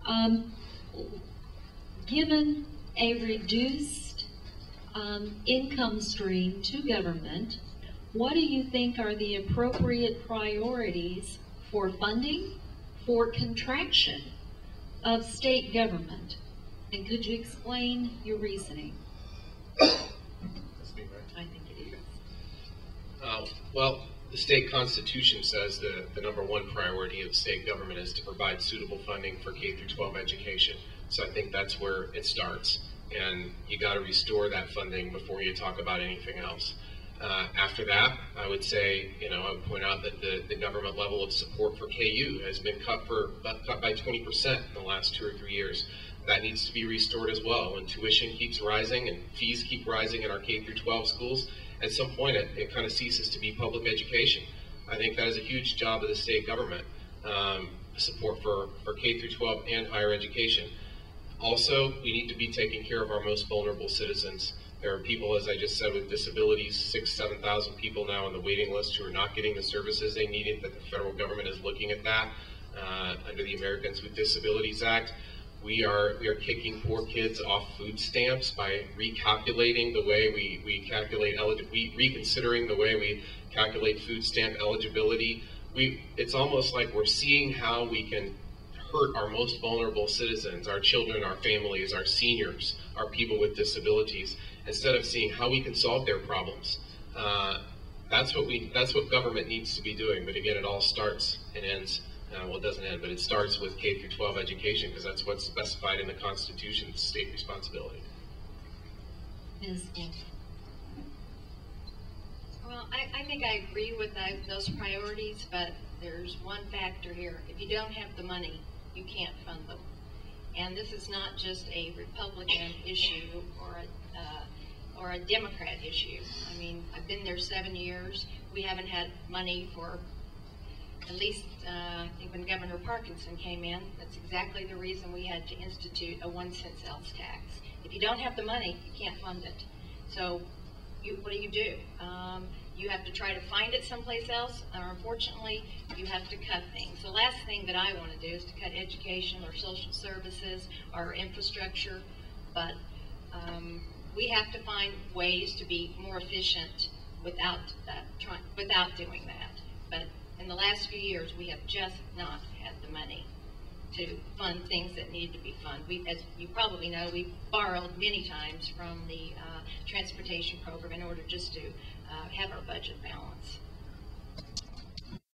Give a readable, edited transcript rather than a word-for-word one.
Um, Given a reduced income stream to government, what do you think are the appropriate priorities for funding, for contraction of state government? And could you explain your reasoning? That's me, right? I think it is. Well, the state constitution says the number one priority of state government is to provide suitable funding for K through 12 education. So I think that's where it starts. And you got to restore that funding before you talk about anything else. After that, I would say, I would point out that the government level of support for KU has been cut by 20% in the last 2 or 3 years. That needs to be restored as well. When tuition keeps rising and fees keep rising in our K through 12 schools, at some point it kind of ceases to be public education. I think that is a huge job of the state government, support for K through 12 and higher education. Also, we need to be taking care of our most vulnerable citizens. There are people, as I just said, with disabilities, 6,000 to 7,000 people now on the waiting list who are not getting the services they needed, that the federal government is looking at that under the Americans with Disabilities Act. We are kicking poor kids off food stamps by recalculating the way we calculate reconsidering the way we calculate food stamp eligibility. It's almost like we're seeing how we can hurt our most vulnerable citizens, our children, our families, our seniors, our people with disabilities, instead of seeing how we can solve their problems. That's what government needs to be doing. But again, it all starts and ends. Well, it doesn't end, but it starts with K through 12 education, because that's what's specified in the Constitution, state responsibility. Ms. Wolf. Well, I think I agree with those priorities, but there's one factor here. If you don't have the money, you can't fund them. And this is not just a Republican issue or a Democrat issue. I mean, I've been there 7 years. We haven't had money for at least, I think when Governor Parkinson came in, that's exactly the reason we had to institute a 1-cent sales tax. If you don't have the money, you can't fund it. So what do? You have to try to find it someplace else, or unfortunately, you have to cut things. The last thing that I want to do is to cut education or social services or infrastructure, but we have to find ways to be more efficient without doing that. But in the last few years, we have just not had the money to fund things that need to be funded. As you probably know, we borrowed many times from the transportation program in order just to have our budget balance.